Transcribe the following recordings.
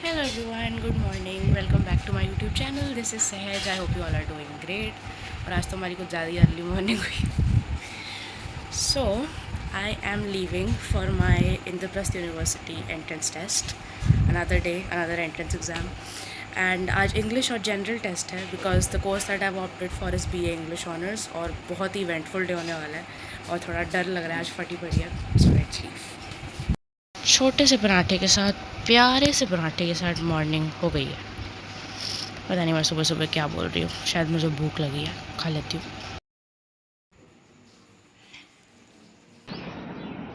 Hello everyone, good morning. Welcome back to my YouTube channel. This is Sehaj. I hope you all are doing great. और आज तो हमारी कुछ ज़्यादा ही early morning हुई. So, I am leaving for my Indraprasth University entrance test. Another day, another entrance exam. And आज English और General test है because the course that I've opted for is BA English Honours और बहुत ही eventful day होने वाला है और थोड़ा डर लग रहा है आज फटी पड़ी है. So let's leave. छोटे से पराठे के साथ प्यारे से पराठे के साथ मॉर्निंग हो गई है. पता नहीं मैं सुबह सुबह क्या बोल रही हूँ, शायद मुझे भूख लगी है, खा लेती हूँ.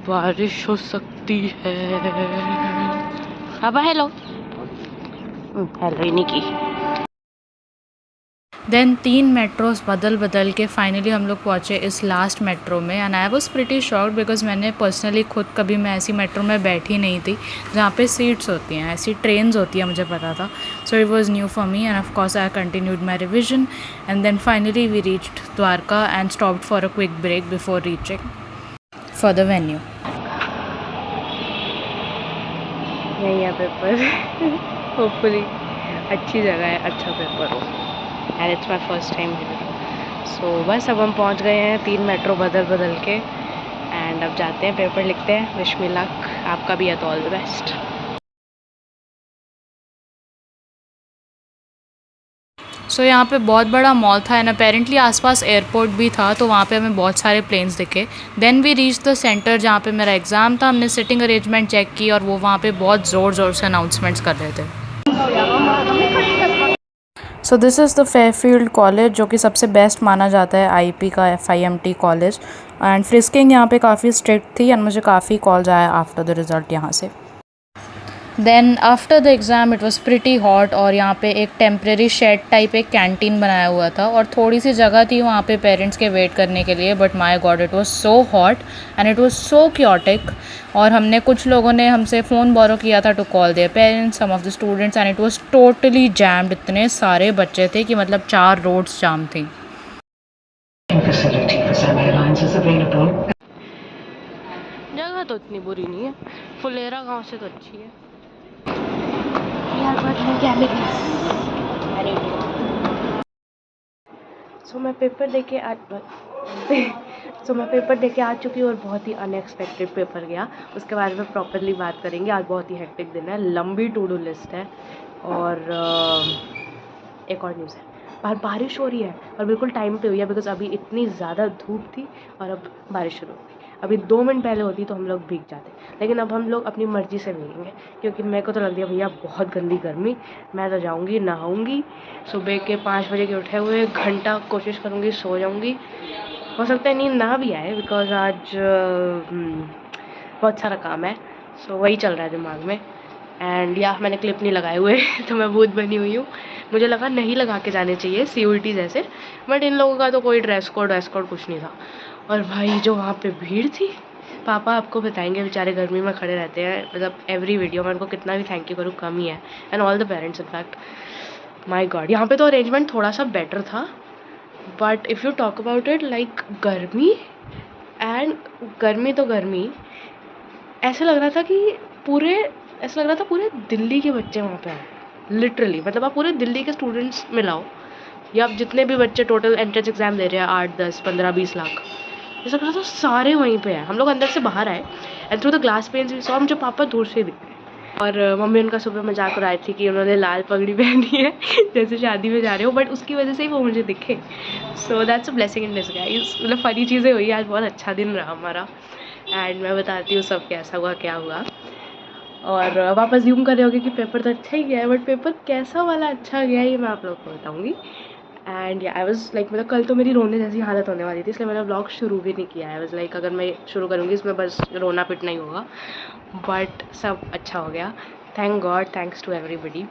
बारिश हो सकती है. अब हेलो हेलो ही नहीं की. देन 3 मेट्रोस बदल बदल के फाइनली हम लोग पहुँचे इस लास्ट मेट्रो में. And I was pretty shocked because मैंने पर्सनली खुद कभी मैं ऐसी मेट्रो में बैठी नहीं थी जहाँ पे सीट्स होती हैं. ऐसी ट्रेन्स होती हैं मुझे पता था. So it was new for me and of course I continued my revision. And then finally we reached Dwarka and stopped for a quick break before reaching for the venue. यही है पेपर. होपफुली अच्छी जगह है, अच्छा paper हो. And it's my first time here. So बस अब हम पहुंच गए हैं 3 मेट्रो बदल बदल के. एंड अब जाते हैं, पेपर लिखते हैं. Wish me luck. आपका भी है तो ऑल द बेस्ट. सो यहाँ पे बहुत बड़ा मॉल था एंड अपेरेंटली आसपास एयरपोर्ट भी था, तो वहाँ पे हमें बहुत सारे प्लेन्स दिखे. Then we reach the centre जहाँ पे मेरा एग्ज़ाम था. हमने सिटिंग अरेंजमेंट चेक की और वो वहाँ पे बहुत ज़ोर ज़ोर से अनाउंसमेंट्स कर रहे थे. So this is the Fairfield college जो कि सबसे बेस्ट माना जाता है आईपी का FIMT कॉलेज. एंड फ्रिस्किंग यहाँ पे काफ़ी स्ट्रिक्ट थी एंड मुझे काफ़ी कॉल्स आया आफ्टर द रिज़ल्ट यहाँ से. Then after the exam it was pretty hot और यहाँ पे एक टेम्प्रेरी शेड टाइप एक कैंटीन बनाया हुआ था और थोड़ी सी जगह थी वहाँ पे पेरेंट्स के वेट करने के लिए. But my God it was so hot and it was so chaotic. और हमने कुछ लोगों ने हमसे फ़ोन बोरो किया था to call their parents, some of the students, and it was totally jammed. इतने सारे बच्चे थे कि मतलब 4 रोड्स जाम थी. जगह तो इतनी बुरी नहीं है, फुलेरा गांव से तो अच्छी है. सो मैं पेपर दे के आ चुकी हूँ और बहुत ही अनएक्सपेक्टेड पेपर गया. उसके बारे में प्रॉपरली बात करेंगे. आज बहुत ही हेक्टिक दिन है, लंबी टू डू लिस्ट है. और एक और न्यूज़ है, बाहर बारिश हो रही है और बिल्कुल टाइम पे हुई है बिकॉज अभी इतनी ज़्यादा धूप थी और अब बारिश शुरू हो गई. अभी 2 मिनट पहले होती तो हम लोग भीग जाते, लेकिन अब हम लोग अपनी मर्ज़ी से भीगेंगे क्योंकि मेरे को तो लग दिया भैया बहुत गंदी गर्मी. मैं तो जाऊँगी नहाऊँगी. सुबह के 5 बजे के उठे हुए घंटा कोशिश करूँगी सो जाऊँगी. हो सकता है नींद ना भी आए बिकॉज आज बहुत सारा काम है. सो वही चल रहा है दिमाग में. एंड या मैंने क्लिप नहीं लगाए हुए तो मैं भूत बनी हुई हूँ. मुझे लगा नहीं लगा के जाने चाहिए CUET जैसे, बट इन लोगों का तो कोई ड्रेस कोड कुछ नहीं था. और भाई जो वहाँ पे भीड़ थी, पापा आपको बताएंगे, बेचारे गर्मी में खड़े रहते हैं. मतलब एवरी वीडियो में उनको कितना भी थैंक यू करूँ कम ही है. And all the parents in fact. My God, यहाँ पे तो अरेंजमेंट थोड़ा सा बेटर था. But if you talk about it like गर्मी तो गर्मी, ऐसा लग रहा था कि पूरे दिल्ली के बच्चे वहाँ पे आए. लिटरली मतलब आप पूरे दिल्ली के स्टूडेंट्स मिलाओ या आप जितने भी बच्चे टोटल एंट्रेंस एग्ज़ाम दे रहे हैं 8, 10, 15, 20 लाख, ऐसा लग रहा था सारे वहीं पे हैं. हम लोग अंदर से बाहर आए and through the glass panes we saw मुझे पापा दूर से दिखे. और मम्मी उनका सुबह मजाक उड़ाई थी कि उन्होंने लाल पगड़ी पहनी है जैसे शादी में जा रहे हो, बट उसकी वजह से ही वो मुझे दिखे. So that's a blessing in disguise. मतलब फ़नी चीज़ें हुई. आज बहुत अच्छा दिन रहा हमारा एंड मैं बताती हूँ सब कैसा हुआ क्या हुआ. और वापस ज़ूम कर रहे होगे कि पेपर तो अच्छा ही गया है, बट पेपर कैसा वाला अच्छा गया ये मैं आप लोग को बताऊँगी. एंड आई वाज लाइक मतलब कल तो मेरी रोने जैसी हालत होने वाली थी, इसलिए मैंने व्लॉग शुरू भी नहीं किया. आई वाज लाइक अगर मैं शुरू करूँगी इसमें बस रोना पिटना ही होगा. बट सब अच्छा हो गया. Thank God, thanks to everybody.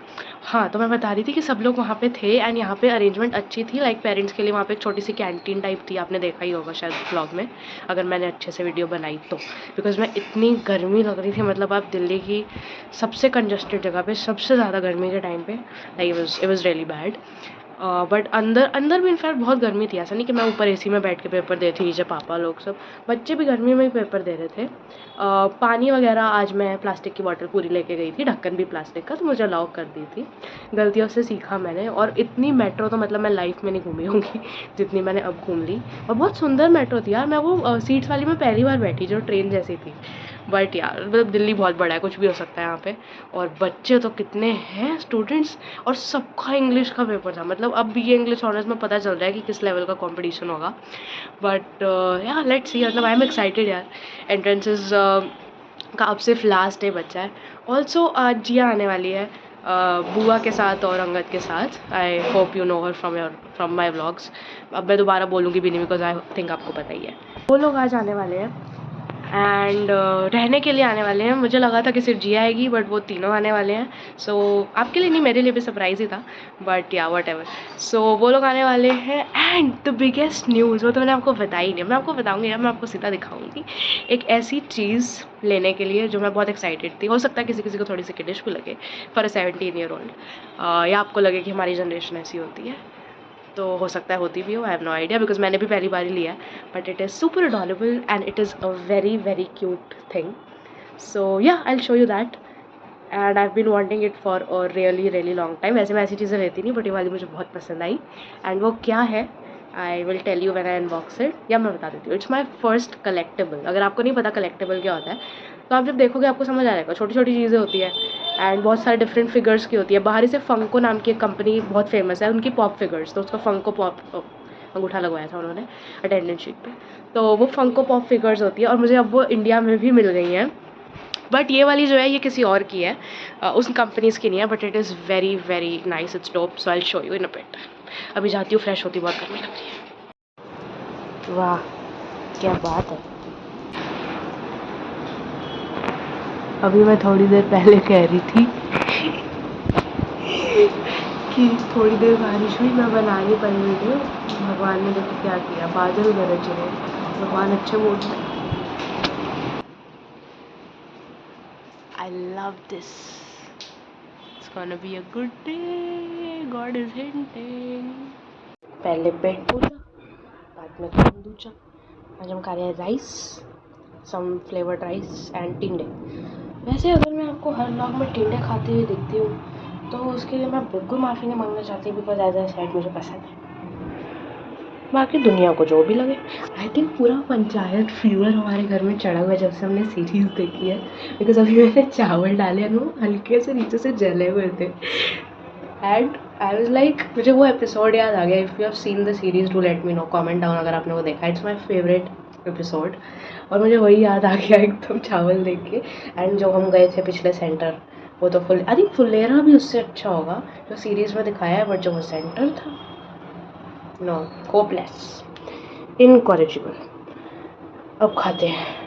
हाँ, तो मैं बता रही थी कि सब लोग वहाँ पे थे एंड यहाँ पे अरेंजमेंट अच्छी थी. लाइक पेरेंट्स के लिए वहाँ पे एक छोटी सी कैंटीन टाइप थी, आपने देखा ही होगा शायद व्लॉग में अगर मैंने अच्छे से वीडियो बनाई तो. बिकॉज मैं इतनी गर्मी लग रही थी, मतलब आप दिल्ली की सबसे कंजस्टेड जगह पे सबसे ज़्यादा गर्मी के टाइम पे, like it was really bad. But अंदर अंदर भी इनफैक्ट बहुत गर्मी थी, ऐसा नहीं कि मैं ऊपर एसी में बैठ के पेपर दे थी, नीचे पापा लोग सब बच्चे भी गर्मी में ही पेपर दे रहे थे। पानी वगैरह आज मैं प्लास्टिक की बॉटल पूरी लेके गई थी, ढक्कन भी प्लास्टिक का, तो मुझे अलाउ कर दी थी। गलतियों से सीखा मैंने, और इतनी मेट्रो तो मतलब मैं लाइफ में नहीं घूमी होंगी जितनी मैंने अब घूम ली। और बहुत सुंदर मेट्रो थी यार, मैं वो सीट्स वाली में पहली बार बैठी जो ट्रेन जैसी थी। बट यार मतलब दिल्ली बहुत बड़ा है, कुछ भी हो सकता है यहाँ पे। और बच्चे तो कितने हैं स्टूडेंट्स, और सबका इंग्लिश का पेपर था। मतलब अब ये इंग्लिश ऑनर्स में पता चल रहा है कि किस लेवल का कंपटीशन होगा। बट यार लेट्स सी, मतलब आई एम एक्साइटेड यार। एंट्रेंसेस का अब सिर्फ लास्ट डे बचा है। ऑल्सो आज जिया आने वाली है बुआ के साथ और अंगद के साथ। I hope you know her from my vlogs. अब मैं दोबारा बोलूँगी भी नहीं, बिकॉज आई थिंक आपको पता ही है। वो लोग आज आने वाले हैं एंड रहने के लिए आने वाले हैं। मुझे लगा था कि सिर्फ जिया आएगी, बट वो तीनों आने वाले हैं। सो आपके लिए नहीं, मेरे लिए भी सरप्राइज़ ही था, बट या वट एवर। सो वो लोग आने वाले हैं। एंड द बिगेस्ट न्यूज़, वो तो मैंने आपको बताई नहीं, मैं आपको बताऊंगी यार, मैं आपको सीधा दिखाऊंगी एक ऐसी चीज़ लेने के लिए जो मैं बहुत एक्साइटेड थी। हो सकता है किसी किसी को थोड़ी सी किडिश भी लगे फॉर अ 17-year-old, या आपको लगे कि हमारी जनरेशन ऐसी होती है, तो हो सकता है होती भी हो, I have no idea, because मैंने भी पहली बार ही लिया है। But it is super adorable and it is a very very cute thing. So yeah I will show you that, and I have been wanting it for a really really long time. वैसे मैं ऐसी चीज़ें लेती नहीं, but ये वाली मुझे बहुत पसंद आई। एंड वो क्या है, I will tell you when I unbox it, या मैं बता देती हूँ। It's my first collectable. अगर आपको नहीं पता कलेक्टेबल क्या होता है, तो आप जब देखोगे आपको समझ आ जाएगा। छोटी छोटी चीज़ें होती है एंड बहुत सारे डिफरेंट फिगर्स की होती है। बाहरी से फंको नाम की एक कंपनी बहुत फेमस है, उनकी पॉप फिगर्स, तो उसका फंको पॉप अंगूठा लगवाया था उन्होंने अटेंडेंस शीट पे। तो वो फंको पॉप फिगर्स होती है, और मुझे अब वो इंडिया में भी मिल गई हैं। बट ये वाली जो है ये किसी और की है, उस कंपनीज़ की नहीं है, but it is very very nice, it's dope. So I will show you in a bit. अभी जाती हूँ, फ्रेश होती, बहुत गर्मी लग रही है। वाह क्या बात है। अभी मैं थोड़ी देर पहले कह रही थी कि थोड़ी देर बारिश हुई, मैं बना नहीं पाई वीडियो। भगवान ने देखो क्या किया, बादल गरज रहे, भगवान अच्छे मूड में। I love this. It's gonna be a good day. God is hinting. पहले पेट पूजा, बाद में काम दूजा। आज हम खा रहे हैं rice, some flavoured rice and टिंडे। वैसे अगर मैं आपको हर व्लॉग में टिंडे खाते हुए देखती हूँ, तो उसके लिए मैं बिल्कुल माफ़ी नहीं मांगना चाहती, बिकॉज एज आई सेड मुझे पसंद है। बाकी दुनिया को जो भी लगे। आई थिंक पूरा पंचायत फीवर हमारे घर में चढ़ा हुआ है जब से हमने सीरीज़ देखी है, बिकॉज अभी मैंने चावल डाले हैं, वो हल्के से नीचे से जले हुए थे। एंड आई वाज लाइक, मुझे वो एपिसोड याद आ गया। If you have seen the series do let me know, comment down अगर आपने वो देखा। इट्स माई फेवरेट एपिसोड, और मुझे वही याद आ गया एकदम चावल देख के। एंड जो हम गए थे पिछले सेंटर, वो तो फुल, आई थिंक फुलेरा भी उससे अच्छा होगा जो सीरीज़ में दिखाया है, बट जो वो सेंटर था, नो, होपलेस, इनकॉरेजिबल। अब खाते हैं।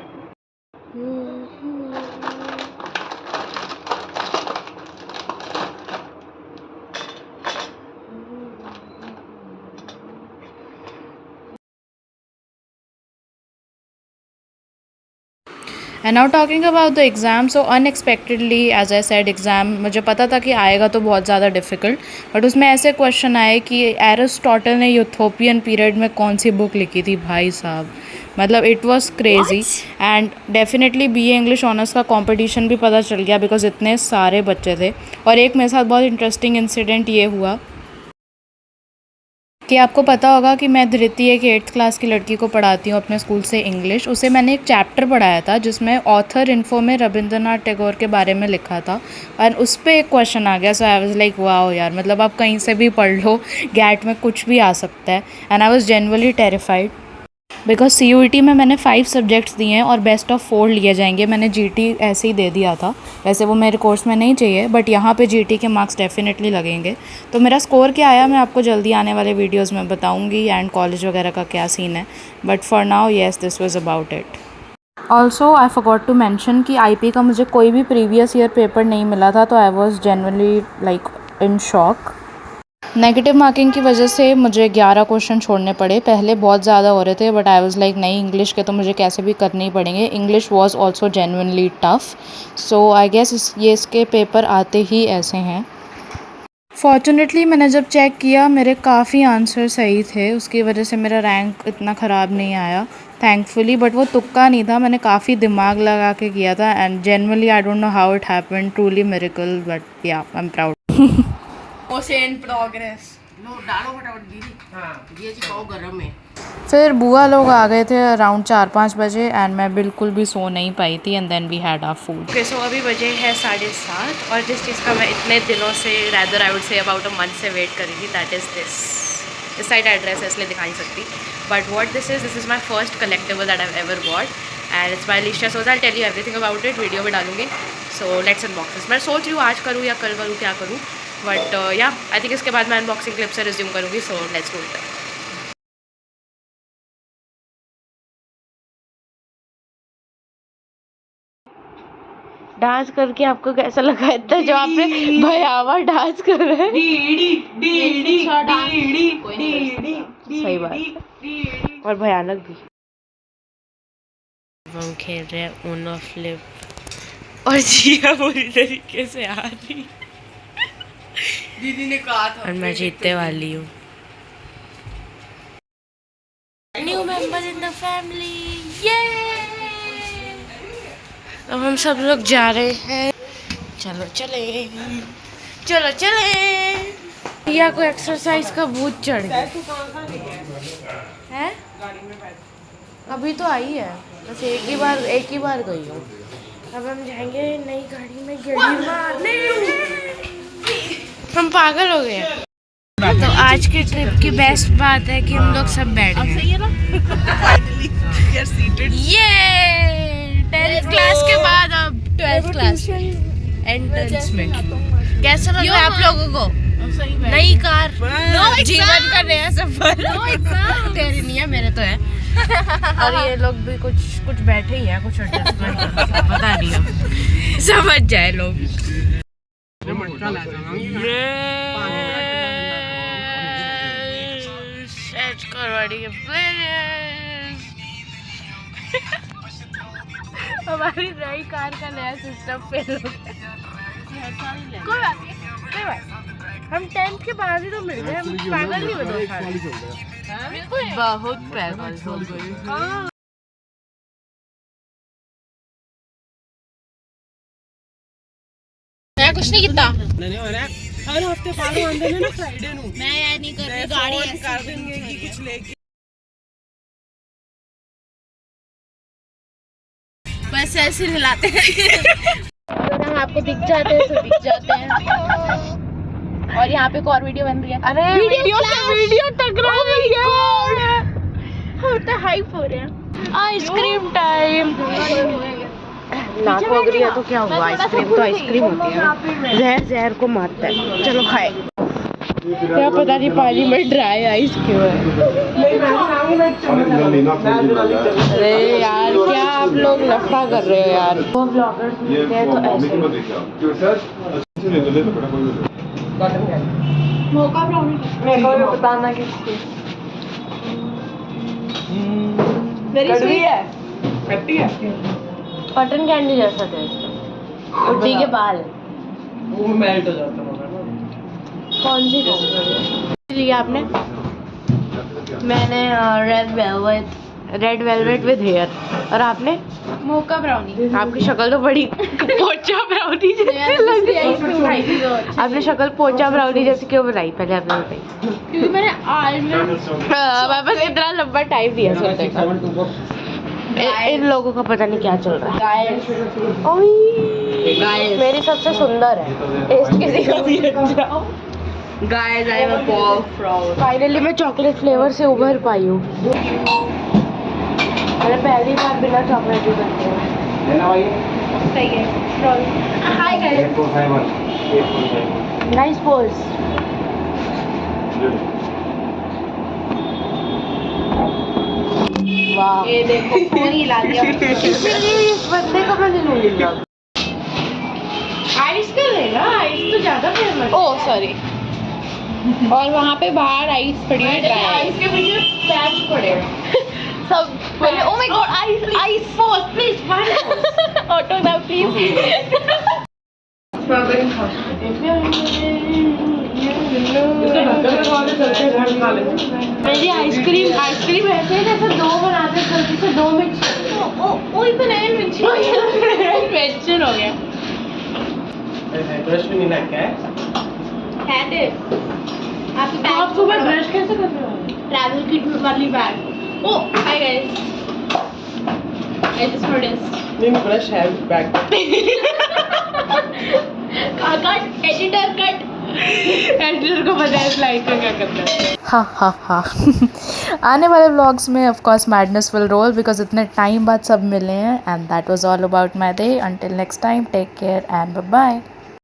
And now talking about the exam, so unexpectedly as I said exam मुझे पता था कि आएगा तो बहुत ज़्यादा डिफ़िकल्ट, बट उसमें ऐसे क्वेश्चन आए कि एरिस्टोटल ने यूथोपियन पीरियड में कौन सी बुक लिखी थी। भाई साहब, मतलब it was crazy. And definitely BA English honours का कंपटीशन भी पता चल गया, बिकॉज इतने सारे बच्चे थे। और एक मेरे साथ बहुत इंटरेस्टिंग इंसिडेंट ये हुआ कि आपको पता होगा कि मैं धृति एक 8th क्लास की लड़की को पढ़ाती हूँ अपने स्कूल से इंग्लिश। उसे मैंने एक चैप्टर पढ़ाया था जिसमें ऑथर इन्फो में रविंद्रनाथ टैगोर के बारे में लिखा था, और उस पर एक क्वेश्चन आ गया। सो आई वाज लाइक वाओ यार, मतलब आप कहीं से भी पढ़ लो, गैट में कुछ भी आ सकता है। And I was genuinely terrified, because CUET में मैंने 5 सब्जेक्ट्स दिए हैं और बेस्ट ऑफ 4 लिए जाएंगे। मैंने GT ऐसे ही दे दिया था, वैसे वो मेरे कोर्स में नहीं चाहिए, बट यहाँ पे GT के मार्क्स डेफिनेटली लगेंगे। तो मेरा स्कोर क्या आया मैं आपको जल्दी आने वाले वीडियोज़ में बताऊँगी, एंड कॉलेज वगैरह का क्या सीन है। But for now yes, this was about it. Also I forgot to mention कि IP का मुझे कोई भी प्रीवियस ईयर पेपर नहीं मिला था, तो I was genuinely like in shock. Negative marking की वजह से मुझे 11 क्वेश्चन छोड़ने पड़े। पहले बहुत ज़्यादा हो रहे थे, बट आई वाज लाइक नहीं, इंग्लिश के तो मुझे कैसे भी करने ही पड़ेंगे। English was also genuinely tough, so I guess ये इसके पेपर आते ही ऐसे हैं। फॉर्चुनेटली मैंने जब चेक किया मेरे काफ़ी आंसर सही थे, उसकी वजह से मेरा रैंक इतना ख़राब नहीं आया थैंकफुली। बट वो तुक्का नहीं था, मैंने काफ़ी दिमाग लगा के किया था and genuinely I don't know how it happened, truly miracle, but yeah I am proud. In progress लो डालो फटाफट दीदी। हाँ ये जी पाओ गरम है। फिर बुआ लोग आ गए थे अराउंड 4-5 बजे एंड मैं बिल्कुल भी सो नहीं पाई थी and then we had our food. Okay so अभी बजे है 7:30 और जिस चीज़ का मैं इतने दिनों से rather I would say about a month से वेट कर रही थी, दैट इज़ दिस। इस साइड एड्रेस है इसलिए दिखा नहीं सकती, but what this is my first collectible that I ever bought and it's by लिशिया सोज़। I tell you everything about it, video में डालूंगी। So let's unbox. मैं सोच रही हूँ आज करूँ या कल करूँ, क्या करूँ, बट या आई थिंक इसके बाद मैं अनबॉक्सिंग क्लिप से रिज्यूम करूँगी। So let's do it. Dance करके आपको कैसा लगा? इतना जो आपने भयावा डांस कर रहे हैं। सही बात और भयानक भी। हम खेल रहे हैं ऊनो फ्लिप और जिया पूरी तरीके से आ रही, दीदी ने कहा था और मैं जीतने वाली हूँ। New member in the family, ये अब हम सब लोग जा रहे हैं। चलो चले, चलो चले। या कोई एक्सरसाइज का भूत चढ़ गया है। अभी तो आई है, बस एक ही बार गई हूँ। अब हम जाएंगे नई गाड़ी में गेड़ी मारने। हम पागल हो गए। तो आज के ट्रिप की बेस्ट बात है कि हम लोग सब बैठ गए। सही है ना? ये 10th क्लास के बाद अब 12th क्लास एंट्रेंस में। कैसा लग रहा है आप लोगों को? नई कार, जीवन का नया सफर। तेरी नहीं है, मेरे तो है। और ये लोग भी कुछ बैठे ही हैं, कुछ एडजस्टमेंट पता नहीं, अब समझ जाए लोग। सेट करवाड़ी के हमारी नई कार का नया सिस्टम फेल हो गया। कोई बात नहीं, कोई बात। हम 10th के बाद ही तो मिल गए, हम पागल नहीं बने। बहुत पागल हो गए। मैं कुछ नहीं किया। हर हफ्ते पागल आंदे ने ना फ्राइडे नु मैं यार नहीं कर रही, गाड़ी ऐसे कर देंगे कि कुछ लेके बस ऐसे हिलाते हैं। अगर हम आपको दिख जाते हैं तो दिख जाते हैं। और यहाँ पे एक और वीडियो बन रही है। अरे वीडियो टकरा रही है, होता हाइप हो रहा है। Ice cream time. नाक वग रही है तो क्या हुआ? आइसक्रीम तो आइसक्रीम होती है, जहर जहर को मारता है। चलो खाए। क्या पता नहीं पानी में ड्राई आइस क्यों है। अरे यार क्या आप लोग लफड़ा कर रहे हो यार। वो ब्लॉगर्स मिलते हैं तो मोका ब्राउनी मेरे को बताना किसकी मेरी है, खट्टी है, कॉटन कैंडी जैसा टेस्ट है। उड्डी के बाल मुंह मेल्ट हो जाता है। कौन सी लिया आपने? मैंने रेड वेलवेट विद हेयर। और आपने? Mocha brownie. आपकी शक्ल तो बड़ी पोचा ब्राउनी जैसी लग रही है। आपने शक्ल पोचा ब्राउनी जैसी क्यों बनाई? पहले आपने बताई। क्योंकि मैंने आलमंड बस इतना लंबा टाइम दिया सोचने का। इन लोगों का पता नहीं क्या चल रहा है। मेरी सबसे सुंदर है, टेस्ट किसी का भी अच्छा। Guys, I am a ball fraud. Finally मैं चॉकलेट फ्लेवर से उभर पाई हूँ। मैंने पहली बार बिना चॉकलेट ही बनती हूँ। लेना भाई? सही है। Hi guys. Nice pose. वाह। ये देखो फोन हिला दिया। इस बंदे को मैं नहीं लूँगी। आइस का लेना, आइस तो ज़्यादा फेमस। Oh sorry. और वहाँ पे बाहर आइस पड़ी है, आइस के पीछे पैच पड़े सब बोले oh my God ice ice force please one auto ना प्लीज। मेरी आइसक्रीम आइसक्रीम ऐसे है जैसे दो बनाते हैं गलती से दो में वही तो नहीं मेंशन हो गया ब्रश भी नहीं लग गया है आपकी तो आप सुबह ब्रश कैसे कर रहे हो ट्रैवल किट वाली bag oh hi guys I just notice नहीं ब्रश है bag cut editor cut editor को पता है स्लाइड का क्या करना है हा आने वाले व्लॉग्स में of course madness will roll because इतने टाइम बाद सब मिले हैं and that was all about my day until next time take care and bye bye.